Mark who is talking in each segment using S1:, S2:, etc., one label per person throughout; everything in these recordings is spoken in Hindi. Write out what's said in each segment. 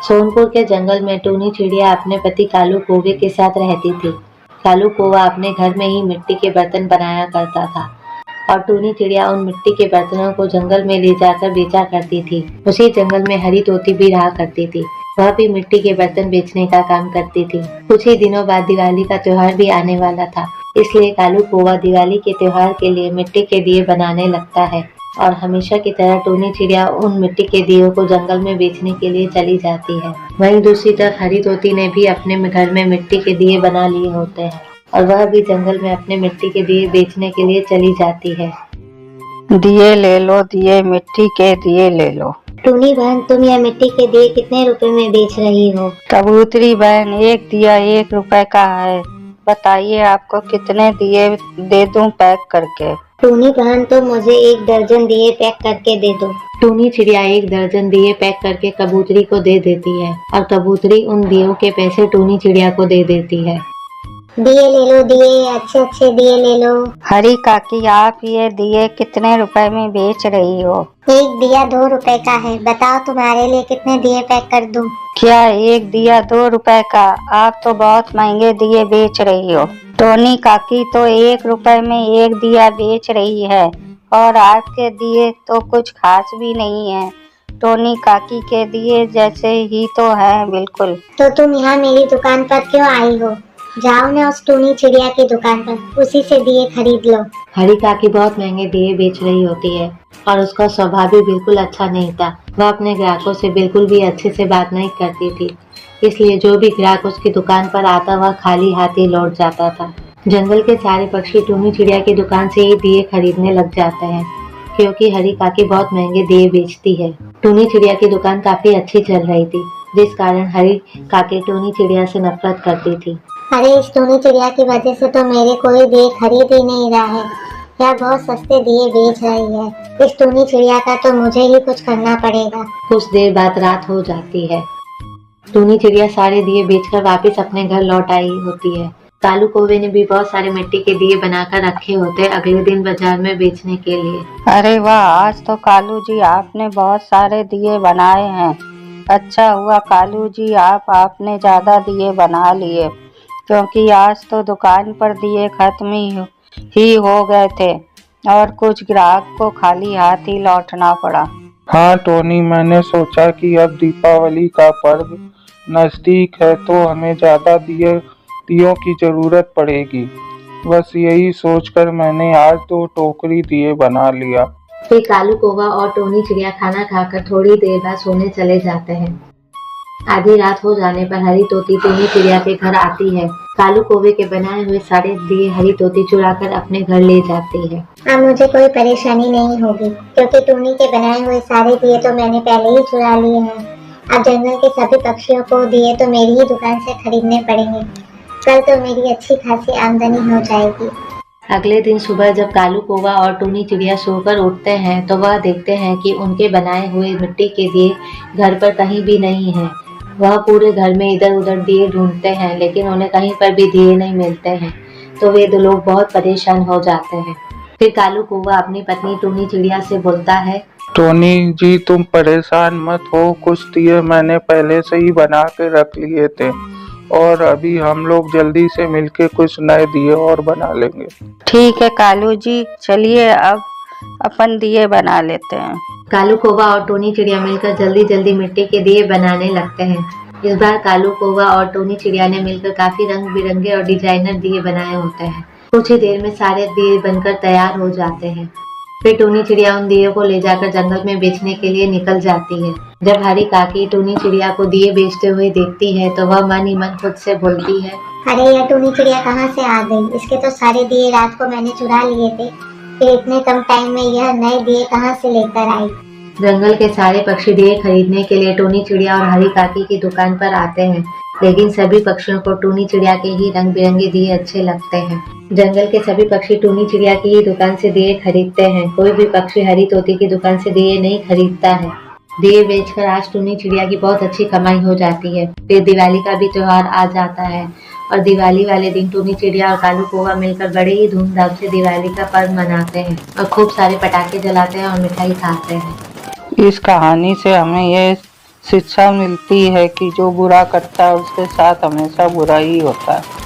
S1: सोनपुर के जंगल में टूनी चिड़िया अपने पति कालू कौवे के साथ रहती थी। कालू कौवा अपने घर में ही मिट्टी के बर्तन बनाया करता था और टूनी चिड़िया उन मिट्टी के बर्तनों को जंगल में ले जाकर बेचा करती थी। उसी जंगल में हरी तोती भी रहा करती थी। वह भी मिट्टी के बर्तन बेचने का काम करती थी। कुछ ही दिनों बाद दिवाली का त्योहार भी आने वाला था, इसलिए कालू कौवा दिवाली के त्योहार के लिए मिट्टी के दिए बनाने लगता है और हमेशा की तरह टूनी चिड़िया उन मिट्टी के दियों को जंगल में बेचने के लिए चली जाती है। वहीं दूसरी तरफ हरी तोती ने भी अपने घर में मिट्टी के दिए बना लिए होते हैं और वह भी जंगल में अपने मिट्टी के दिए बेचने के लिए चली जाती है।
S2: दिए ले लो, दिए मिट्टी के दिए ले लो।
S3: टूनी बहन, तुम यह मिट्टी के दिए कितने रुपए में बेच रही हो?
S2: कबूतरी बहन, एक दिया 1 रुपए का है। बताइए आपको कितने दिए दे दूं पैक करके?
S3: टूनी बहन, तो मुझे 1 दर्जन दिए पैक करके दे दो।
S1: टूनी चिड़िया 1 दर्जन दिए पैक करके कबूतरी को दे देती है और कबूतरी उन दियों के पैसे टूनी चिड़िया को दे देती है।
S3: दिए ले लो, दिए अच्छे अच्छे दिए ले लो।
S2: हरी काकी, आप ये दिए कितने रुपए में बेच रही हो?
S3: एक दिया 2 रुपए का है। बताओ तुम्हारे लिए कितने दिए पैक कर दूं?
S2: क्या एक दिया 2 रुपए का? आप तो बहुत महंगे दिए बेच रही हो। टोनी काकी तो 1 रुपए में 1 दिया बेच रही है और आपके दिए तो कुछ खास भी नहीं है। टोनी काकी के दिए जैसे ही तो हैं बिल्कुल।
S3: तो तुम यहाँ मेरी दुकान पर क्यों आई हो? जाओ ना उस टूनी चिड़िया की दुकान पर, उसी से दिए खरीद लो।
S1: हरी काकी बहुत महंगे दिए बेच रही होती है और उसका स्वभाव भी बिल्कुल अच्छा नहीं था। वह अपने ग्राहकों से बिल्कुल भी अच्छे से बात नहीं करती थी, इसलिए जो भी ग्राहक उसकी दुकान पर आता वह खाली हाथ ही लौट जाता था। जंगल के सारे पक्षी टूनी चिड़िया की दुकान से ही दिए खरीदने लग जाते हैं, क्योंकि हरी काकी बहुत महंगे दिए बेचती है। टूनी चिड़िया की दुकान काफी अच्छी चल रही थी, जिस कारण हरी काकी टूनी चिड़िया से नफरत करती थी।
S3: अरे इस टूनी चिड़िया की वजह से तो मेरे कोई दिए खरीद ही नहीं रहा है। यह बहुत सस्ते दिए बेच रही है। इस टूनी चिड़िया का तो मुझे ही कुछ करना पड़ेगा।
S1: कुछ देर बाद रात हो जाती है। टूनी चिड़िया सारे दिए बेचकर वापस अपने घर लौट आई होती है। कालू कौवे ने भी बहुत सारे मिट्टी के दिए बनाकर रखे होते हैं अगले दिन बाजार में बेचने के लिए।
S2: अरे वाह, आज तो कालू जी आपने बहुत सारे दिए बनाए हैं। अच्छा हुआ कालू जी आपने ज्यादा दिए बना लिए, क्योंकि आज तो दुकान पर दिए खत्म ही हो गए थे और कुछ ग्राहक को खाली हाथ ही लौटना पड़ा।
S4: हाँ टोनी, मैंने सोचा कि अब दीपावली का पर्व नजदीक है तो हमें ज्यादा दियों की जरूरत पड़ेगी। बस यही सोचकर मैंने आज 2 टोकरी दिए बना लिया।
S1: फिर कालू कौवा और टोनी चिड़िया खाना खाकर थोड़ी देर बाद सोने चले जाते हैं। आधी रात हो जाने पर हरी तोती टूनी चिड़िया के घर आती है। कालू कौवे के बनाए हुए सारे दिए हरी तोती चुराकर अपने घर ले जाती है।
S3: अब मुझे कोई परेशानी नहीं होगी, क्योंकि टूनी के बनाए हुए सारे दिए तो मैंने पहले ही चुरा लिए हैं। अब जंगल के सभी पक्षियों को दिए तो मेरी ही दुकान से खरीदने पड़ेंगे। कल तो मेरी अच्छी खासी आमदनी हो जाएगी।
S1: अगले दिन सुबह जब कालू कौवा और टूनी चिड़िया सोकर उठते हैं तो वह देखते हैं कि उनके बनाए हुए मिट्टी के दिए घर पर कहीं भी नहीं है। वह पूरे घर में इधर उधर दिए ढूंढते हैं, लेकिन उन्हें कहीं पर भी दिए नहीं मिलते हैं। तो वे 2 लोग बहुत परेशान हो जाते हैं। फिर कालू कौवा अपनी पत्नी टूनी चिड़िया से बोलता है,
S4: टोनी जी तुम परेशान मत हो, कुछ दिए मैंने पहले से ही बना के रख लिए थे और अभी हम लोग जल्दी से मिलके कुछ नए दिए और बना लेंगे।
S2: ठीक है कालू जी, चलिए अब अपन दिए बना लेते हैं।
S1: कालू कौवा और टूनी चिड़िया मिलकर जल्दी जल्दी मिट्टी के दिए बनाने लगते हैं। इस बार कालू कौवा और टूनी चिड़िया ने मिलकर काफी रंग बिरंगे और डिजाइनर दिए बनाए होते हैं। कुछ ही देर में सारे दिए बनकर तैयार हो जाते हैं। फिर टूनी चिड़िया उन दियों को ले जाकर जंगल में बेचने के लिए निकल जाती है। जब हरी काकी टूनी चिड़िया को दिए बेचते हुए देखती है तो वह मन ही मन खुद से बोलती है,
S3: अरे यह टूनी चिड़िया कहाँ से आ गई? इसके तो सारे दिए रात को मैंने चुरा लिए थे, फिर इतने कम टाइम में यह नए दिए कहाँ से लेकर आई?
S1: जंगल के सारे पक्षी दिए खरीदने के लिए टूनी चिड़िया और हरी काकी की दुकान पर आते हैं, लेकिन सभी पक्षियों को टूनी चिड़िया के ही रंग बिरंगे दिए अच्छे लगते हैं। जंगल के सभी पक्षी टूनी चिड़िया की ही दुकान से दिए खरीदते हैं। कोई भी पक्षी हरी तोती की दुकान से दिए नहीं खरीदता है। दिए बेचकर आज टूनी चिड़िया की बहुत अच्छी कमाई हो जाती है। फिर दिवाली का भी त्योहार आ जाता है और दिवाली वाले दिन टूनी चिड़िया और कालू कौवा मिलकर बड़े ही धूमधाम से दिवाली का पर्व मनाते हैं और खूब सारे पटाखे जलाते हैं और मिठाई खाते हैं।
S2: इस कहानी से हमें ये शिक्षा मिलती है कि जो बुरा करता है उसके साथ हमेशा बुरा ही होता है।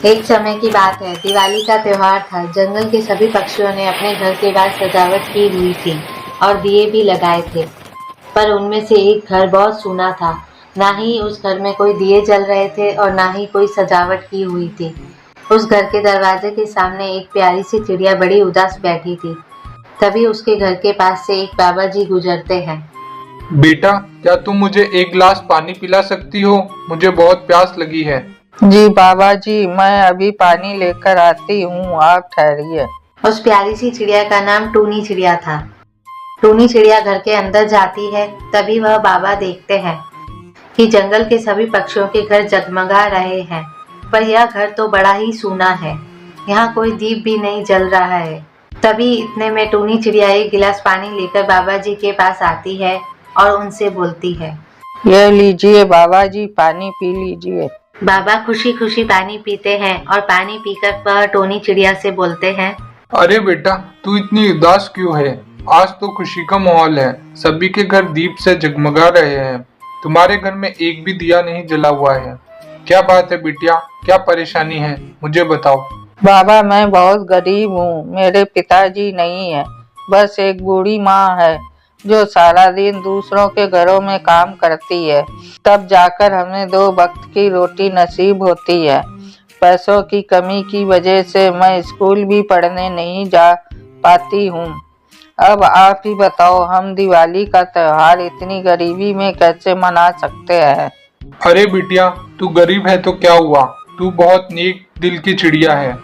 S1: एक समय की बात है, दिवाली का त्योहार था। जंगल के सभी पक्षियों ने अपने घर के बाहर सजावट की हुई थी और दिए भी लगाए थे, पर उनमें से एक घर बहुत सूना था। ना ही उस घर में कोई दिए जल रहे थे और ना ही कोई सजावट की हुई थी। उस घर के दरवाजे के सामने एक प्यारी सी चिड़िया बड़ी उदास बैठी थी। तभी उसके घर के पास से एक बाबा जी गुजरते हैं।
S4: बेटा, क्या तुम मुझे एक गिलास पानी पिला सकती हो? मुझे बहुत प्यास लगी है।
S2: जी बाबा जी, मैं अभी पानी लेकर आती हूँ, आप ठहरिए।
S1: उस प्यारी सी चिड़िया का नाम टूनी चिड़िया था। टूनी चिड़िया घर के अंदर जाती है। तभी वह बाबा देखते हैं कि जंगल के सभी पक्षियों के घर जगमगा रहे हैं, पर यह घर तो बड़ा ही सूना है। यहाँ कोई दीप भी नहीं जल रहा है। तभी इतने में टूनी चिड़िया एक गिलास पानी लेकर बाबा जी के पास आती है और उनसे बोलती है,
S2: ये लीजिए बाबा जी, पानी पी लीजिए।
S1: बाबा खुशी खुशी पानी पीते हैं और पानी पीकर वह टूनी चिड़िया से बोलते हैं,
S4: अरे बेटा, तू इतनी उदास क्यों है? आज तो खुशी का माहौल है। सभी के घर दीप से जगमगा रहे हैं। तुम्हारे घर में एक भी दिया नहीं जला हुआ है। क्या बात है बिटिया, क्या परेशानी है? मुझे बताओ।
S2: बाबा, मैं बहुत गरीब हूँ। मेरे पिताजी नहीं है, बस एक बूढ़ी माँ है जो सारा दिन दूसरों के घरों में काम करती है। तब जाकर हमें 2 वक्त की रोटी नसीब होती है। पैसों की कमी की वजह से मैं स्कूल भी पढ़ने नहीं जा पाती हूँ। अब आप ही बताओ, हम दिवाली का त्योहार इतनी गरीबी में कैसे मना सकते हैं?
S4: अरे बिटिया, तू गरीब है तो क्या हुआ? तू बहुत नेक दिल की चिड़िया है।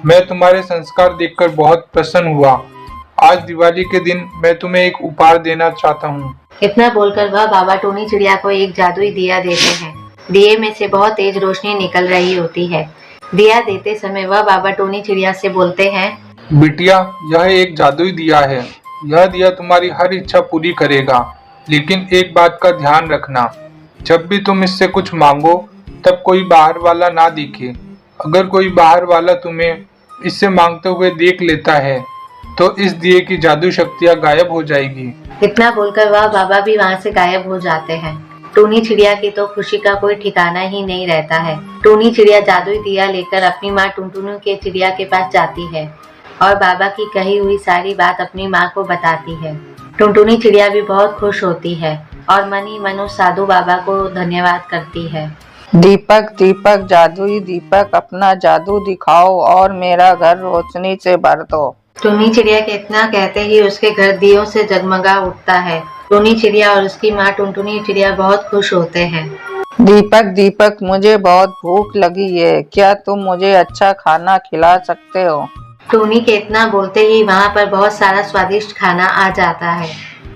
S4: मैं तुम्हारे संस्कार देखकर बहुत प्रसन्न हुआ। आज दिवाली के दिन मैं तुम्हें एक उपहार देना चाहता हूँ।
S1: इतना बोलकर वह बाबा टूनी चिड़िया को एक जादुई दिया देते हैं। दिए में से बहुत तेज रोशनी निकल रही होती है। दिया देते समय वह बाबा टूनी चिड़िया से बोलते हैं,
S4: बिटिया, यह एक जादुई दिया है। यह दिया तुम्हारी हर इच्छा पूरी करेगा। लेकिन एक बात का ध्यान रखना, जब भी तुम इससे कुछ मांगो तब कोई बाहर वाला ना दिखे। अगर कोई बाहर वाला तुम्हें इससे मांगते हुए देख लेता है तो इस दिए की जादू शक्तियाँ गायब हो जाएगी।
S1: इतना बोलकर वह बाबा भी वहाँ से गायब हो जाते हैं। टूनी चिड़िया की तो खुशी का कोई ठिकाना ही नहीं रहता है। टूनी चिड़िया जादुई दिया लेकर अपनी माँ टुनटुनी के चिड़िया के पास जाती है और बाबा की कही हुई सारी बात अपनी माँ को बताती है। टुनटुनी चिड़िया भी बहुत खुश होती है और मन ही मन उस साधु बाबा को धन्यवाद करती है।
S2: दीपक दीपक, जादुई दीपक, अपना जादू दिखाओ और मेरा घर रोशनी से भर दो।
S1: टूनी चिड़िया के इतना कहते ही उसके घर दियों से जगमगा उठता है। टूनी चिड़िया और उसकी माँ टुनटुनी चिड़िया बहुत खुश होते हैं।
S2: दीपक दीपक, मुझे बहुत भूख लगी है, क्या तुम मुझे अच्छा खाना खिला सकते हो?
S1: टूनी के इतना बोलते ही वहाँ पर बहुत सारा स्वादिष्ट खाना आ जाता है।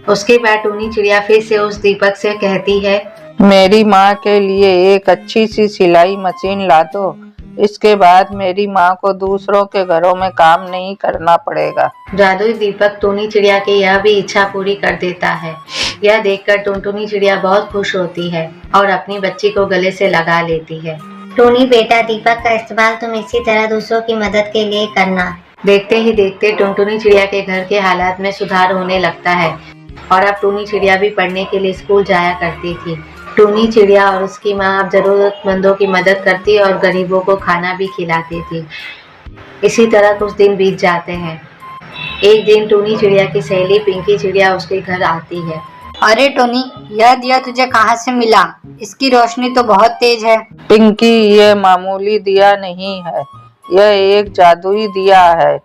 S1: उसके बाद टूनी चिड़िया फिर से उस दीपक से कहती है,
S2: मेरी माँ के लिए एक अच्छी सी सिलाई मशीन ला दो। इसके बाद मेरी माँ को दूसरों के घरों में काम नहीं करना पड़ेगा।
S1: जादुई दीपक टूनी चिड़िया की यह भी इच्छा पूरी कर देता है। यह देखकर टुनटुनी चिड़िया बहुत खुश होती है और अपनी बच्ची को गले से लगा लेती है।
S3: टूनी बेटा, दीपक का इस्तेमाल तुम इसी तरह दूसरों की मदद के लिए करना।
S1: देखते ही देखते टुनटुनी चिड़िया के घर के हालात में सुधार होने लगता है और अब टूनी चिड़िया भी पढ़ने के लिए स्कूल जाया करती थी। टूनी चिड़िया और उसकी माँ अब जरूरतमंदों की मदद करती और गरीबों को खाना भी खिलाती थी। इसी तरह कुछ दिन बीत जाते हैं। एक दिन टूनी चिड़िया की सहेली पिंकी चिड़िया उसके घर आती है।
S5: अरे टोनी, यह दिया तुझे कहाँ से मिला? इसकी रोशनी तो बहुत तेज है।
S2: पिंकी, ये मामूली दिया नहीं है, यह एक जादुई दिया है।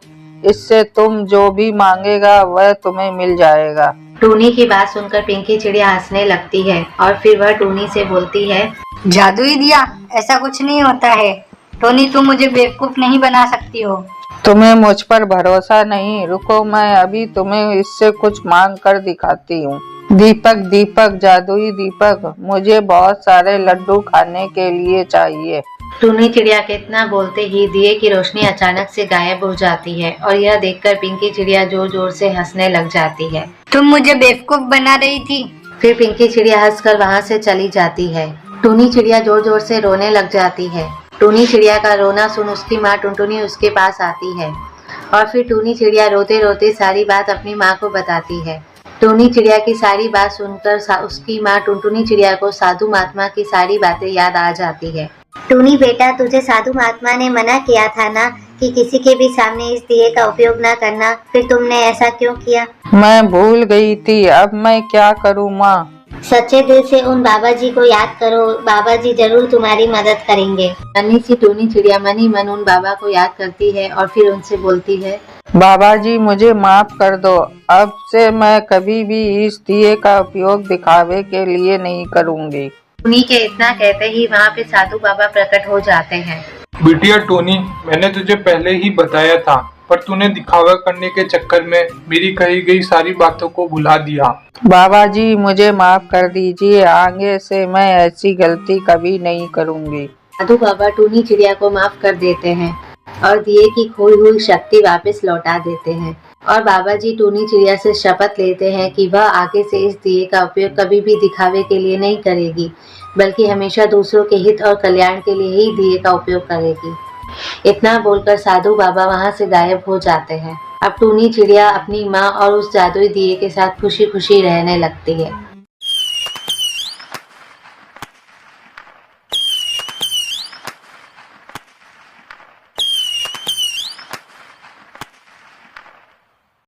S2: इससे तुम जो भी मांगेगा वह तुम्हें मिल जाएगा।
S1: टूनी की बात सुनकर पिंकी चिड़िया हंसने लगती है और फिर वह टूनी से बोलती है,
S5: जादुई दिया? ऐसा कुछ नहीं होता है। टोनी, तुम मुझे बेवकूफ नहीं बना सकती हो।
S2: तुम्हें मुझ पर भरोसा नहीं? रुको, मैं अभी तुम्हें इससे कुछ मांग कर दिखाती हूँ। दीपक दीपक, जादुई दीपक, मुझे बहुत सारे लड्डू खाने के लिए चाहिए।
S1: टूनी चिड़िया के इतना बोलते ही दिए की रोशनी अचानक से गायब हो जाती है और यह देखकर पिंकी चिड़िया जोर जोर से हंसने लग जाती है।
S5: तुम मुझे बेवकूफ बना रही थी।
S1: फिर पिंकी चिड़िया हंसकर वहाँ से चली जाती है। टूनी चिड़िया जोर जोर से रोने लग जाती है। टूनी चिड़िया का रोना सुन उसकी माँ टुनटुनी उसके पास आती है और फिर टूनी चिड़िया रोते रोते सारी बात अपनी माँ को बताती है। टूनी चिड़िया की सारी बात सुनकर उसकी माँ टुनटुनी चिड़िया को साधु महात्मा की सारी बातें याद आ जाती है।
S3: टूनी बेटा, तुझे साधु महात्मा ने मना किया था ना कि किसी के भी सामने इस दिए का उपयोग ना करना, फिर तुमने ऐसा क्यों किया?
S2: मैं भूल गई थी, अब मैं क्या करूँ माँ?
S3: सच्चे दिल से उन बाबा जी को याद करो, बाबा जी जरूर तुम्हारी मदद करेंगे।
S1: नन्ही सी टूनी चिड़िया मन ही मन उन बाबा को याद करती है और फिर उनसे बोलती है,
S2: बाबा जी मुझे माफ कर दो, अब से मैं कभी भी इस दिए का उपयोग दिखावे के लिए नहीं करूँगी।
S1: टूनी के इतना कहते ही वहाँ पे साधु बाबा प्रकट हो जाते हैं।
S4: बिटिया टोनी, मैंने तुझे पहले ही बताया था, पर तूने दिखावा करने के चक्कर में मेरी कही गई सारी बातों को भुला दिया।
S2: बाबा जी मुझे माफ कर दीजिए, आगे से मैं ऐसी गलती कभी नहीं करूँगी।
S1: साधु बाबा टूनी चिड़िया को माफ कर देते हैं और दिए की खोई हुई शक्ति वापस लौटा देते हैं और बाबा जी टूनी चिड़िया से शपथ लेते हैं कि वह आगे से इस दिए का उपयोग कभी भी दिखावे के लिए नहीं करेगी, बल्कि हमेशा दूसरों के हित और कल्याण के लिए ही दिए का उपयोग करेगी। इतना बोलकर साधु बाबा वहां से गायब हो जाते हैं। अब टूनी चिड़िया अपनी माँ और उस जादुई दिए के साथ खुशी खुशी रहने लगती है।